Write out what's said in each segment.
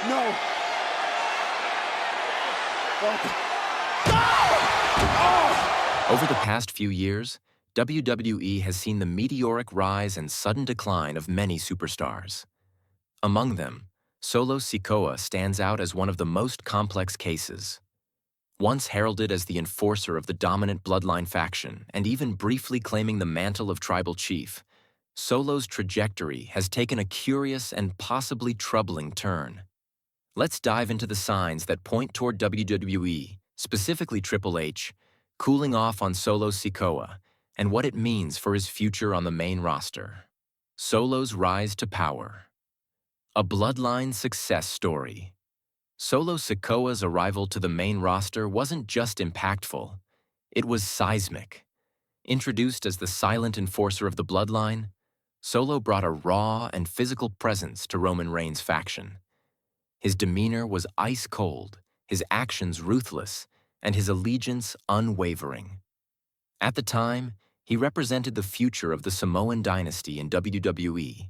No. Oh! Over the past few years, WWE has seen the meteoric rise and sudden decline of many superstars. Among them, Solo Sikoa stands out as one of the most complex cases. Once heralded as the enforcer of the dominant bloodline faction and even briefly claiming the mantle of tribal chief, Solo's trajectory has taken a curious and possibly troubling turn. Let's dive into the signs that point toward WWE, specifically Triple H, cooling off on Solo Sikoa and what it means for his future on the main roster. Solo's rise to power. A bloodline success story. Solo Sikoa's arrival to the main roster wasn't just impactful, it was seismic. Introduced as the silent enforcer of the bloodline, Solo brought a raw and physical presence to Roman Reigns' faction. His demeanor was ice cold, his actions ruthless, and his allegiance unwavering. At the time, he represented the future of the Samoan dynasty in WWE.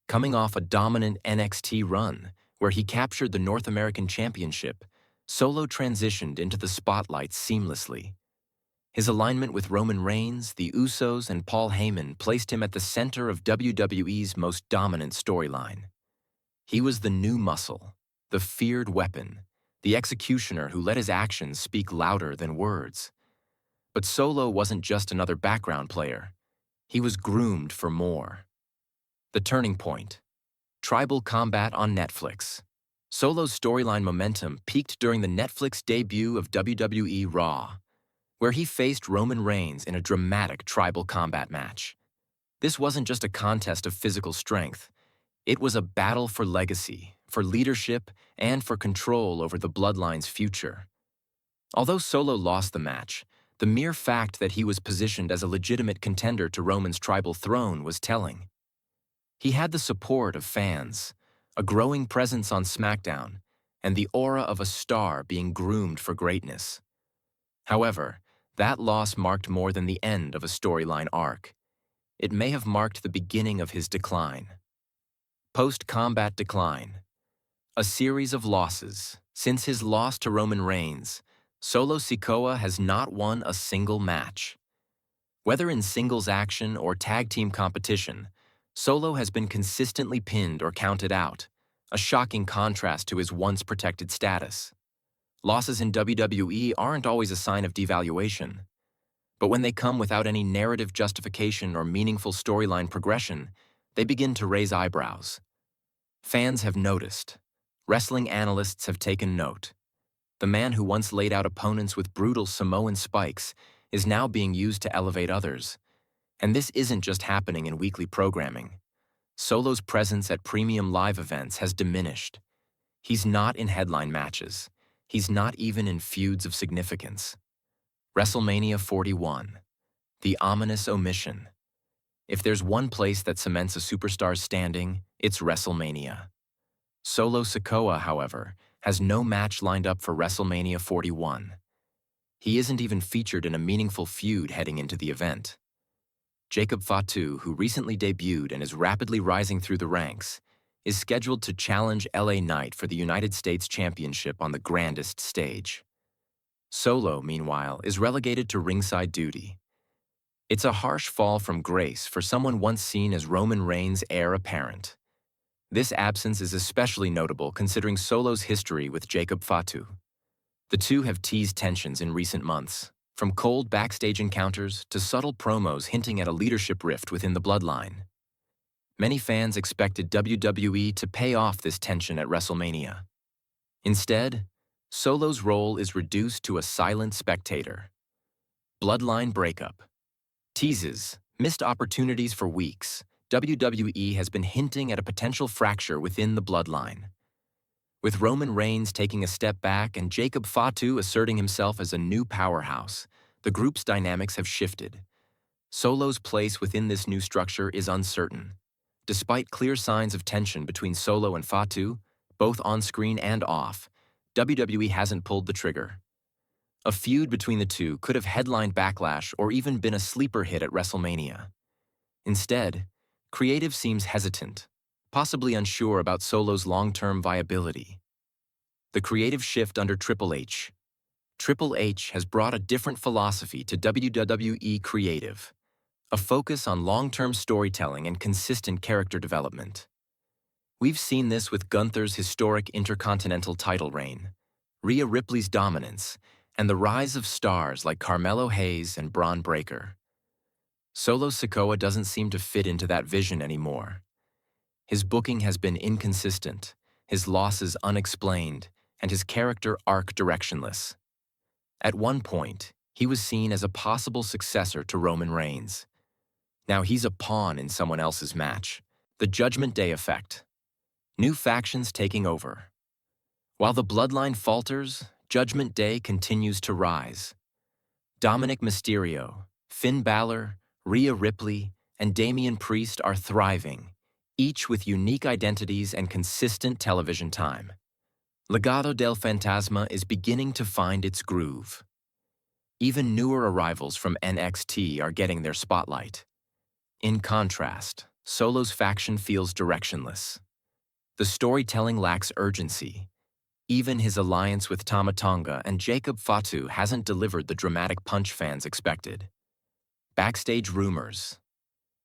Coming off a dominant NXT run, where he captured the North American Championship, Solo transitioned into the spotlight seamlessly. His alignment with Roman Reigns, the Usos, and Paul Heyman placed him at the center of WWE's most dominant storyline. He was the new muscle, the feared weapon, the executioner who let his actions speak louder than words. But Solo wasn't just another background player. He was groomed for more. The turning point. Tribal Combat on Netflix. Solo's storyline momentum peaked during the Netflix debut of WWE Raw, where he faced Roman Reigns in a dramatic tribal combat match. This wasn't just a contest of physical strength. It was a battle for legacy, for leadership, and for control over the bloodline's future. Although Solo lost the match, the mere fact that he was positioned as a legitimate contender to Roman's tribal throne was telling. He had the support of fans, a growing presence on SmackDown, and the aura of a star being groomed for greatness. However, that loss marked more than the end of a storyline arc. It may have marked the beginning of his decline. Post-combat decline. A series of losses. Since his loss to Roman Reigns, Solo Sikoa has not won a single match. Whether in singles action or tag team competition, Solo has been consistently pinned or counted out, a shocking contrast to his once protected status. Losses in WWE aren't always a sign of devaluation, but when they come without any narrative justification or meaningful storyline progression, they begin to raise eyebrows. Fans have noticed. Wrestling analysts have taken note. The man who once laid out opponents with brutal Samoan spikes is now being used to elevate others. And this isn't just happening in weekly programming. Solo's presence at premium live events has diminished. He's not in headline matches. He's not even in feuds of significance. WrestleMania 41. The ominous omission. If there's one place that cements a superstar's standing, it's WrestleMania. Solo Sikoa, however, has no match lined up for WrestleMania 41. He isn't even featured in a meaningful feud heading into the event. Jacob Fatu, who recently debuted and is rapidly rising through the ranks, is scheduled to challenge LA Knight for the United States Championship on the grandest stage. Solo, meanwhile, is relegated to ringside duty. It's a harsh fall from grace for someone once seen as Roman Reigns' heir apparent. This absence is especially notable considering Solo's history with Jacob Fatu. The two have teased tensions in recent months, from cold backstage encounters to subtle promos hinting at a leadership rift within the bloodline. Many fans expected WWE to pay off this tension at WrestleMania. Instead, Solo's role is reduced to a silent spectator. Bloodline breakup. Teases, missed opportunities for weeks. WWE has been hinting at a potential fracture within the bloodline. With Roman Reigns taking a step back and Jacob Fatu asserting himself as a new powerhouse, the group's dynamics have shifted. Solo's place within this new structure is uncertain. Despite clear signs of tension between Solo and Fatu, both on-screen and off, WWE hasn't pulled the trigger. A feud between the two could have headlined Backlash or even been a sleeper hit at WrestleMania. Instead, creative seems hesitant. possibly unsure about Solo's long-term viability. The creative shift under Triple H. Triple H has brought a different philosophy to WWE creative, a focus on long-term storytelling and consistent character development. We've seen this with Gunther's historic Intercontinental title reign, Rhea Ripley's dominance, and the rise of stars like Carmelo Hayes and Bron Breakker. Solo Sikoa doesn't seem to fit into that vision anymore. His booking has been inconsistent, his losses unexplained, and his character arc directionless. At one point, he was seen as a possible successor to Roman Reigns. Now he's a pawn in someone else's match. The Judgment Day effect. New factions taking over. While the bloodline falters, Judgment Day continues to rise. Dominic Mysterio, Finn Balor, Rhea Ripley, and Damian Priest are thriving, each with unique identities and consistent television time. Legado del Fantasma is beginning to find its groove. Even newer arrivals from NXT are getting their spotlight. In contrast, Solo's faction feels directionless. The storytelling lacks urgency. Even his alliance with Tama Tonga and Jacob Fatu hasn't delivered the dramatic punch fans expected. Backstage rumors.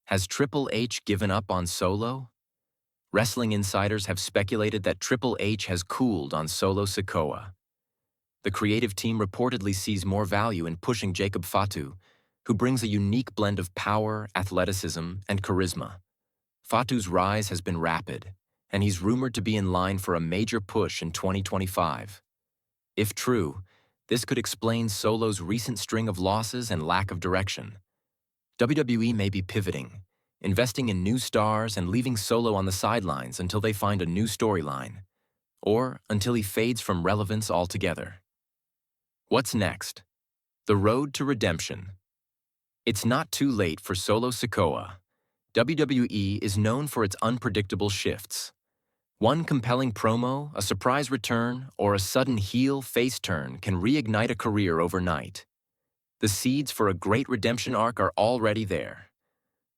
Has Triple H given up on Solo? Wrestling insiders have speculated that Triple H has cooled on Solo Sikoa. The creative team reportedly sees more value in pushing Jacob Fatu, who brings a unique blend of power, athleticism, and charisma. Fatu's rise has been rapid, and he's rumored to be in line for a major push in 2025. If true, this could explain Solo's recent string of losses and lack of direction. WWE may be pivoting, investing in new stars and leaving Solo on the sidelines until they find a new storyline, or until he fades from relevance altogether. What's next? The road to redemption. It's not too late for Solo Sikoa. WWE is known for its unpredictable shifts. One compelling promo, a surprise return, or a sudden heel-face turn can reignite a career overnight. The seeds for a great redemption arc are already there.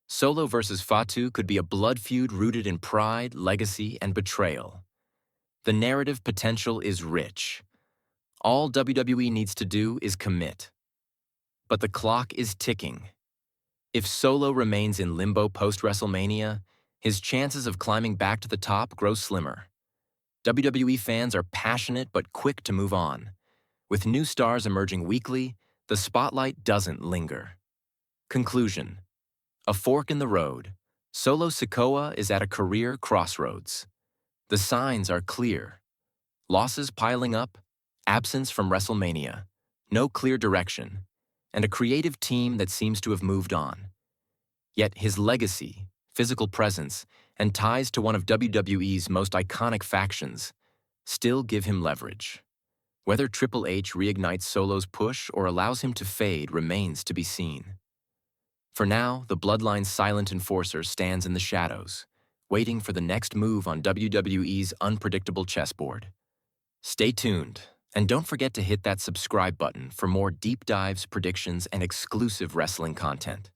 Solo versus Fatu could be a blood feud rooted in pride, legacy, and betrayal. The narrative potential is rich. All WWE needs to do is commit. But the clock is ticking. If Solo remains in limbo post-WrestleMania, his chances of climbing back to the top grow slimmer. WWE fans are passionate but quick to move on. With new stars emerging weekly, the spotlight doesn't linger. Conclusion. A fork in the road. Solo Sikoa is at a career crossroads. The signs are clear. Losses piling up, absence from WrestleMania, no clear direction, and a creative team that seems to have moved on. Yet his legacy, physical presence, and ties to one of WWE's most iconic factions still give him leverage. Whether Triple H reignites Solo's push or allows him to fade remains to be seen. For now, the Bloodline's silent enforcer stands in the shadows, waiting for the next move on WWE's unpredictable chessboard. Stay tuned, and don't forget to hit that subscribe button for more deep dives, predictions, and exclusive wrestling content.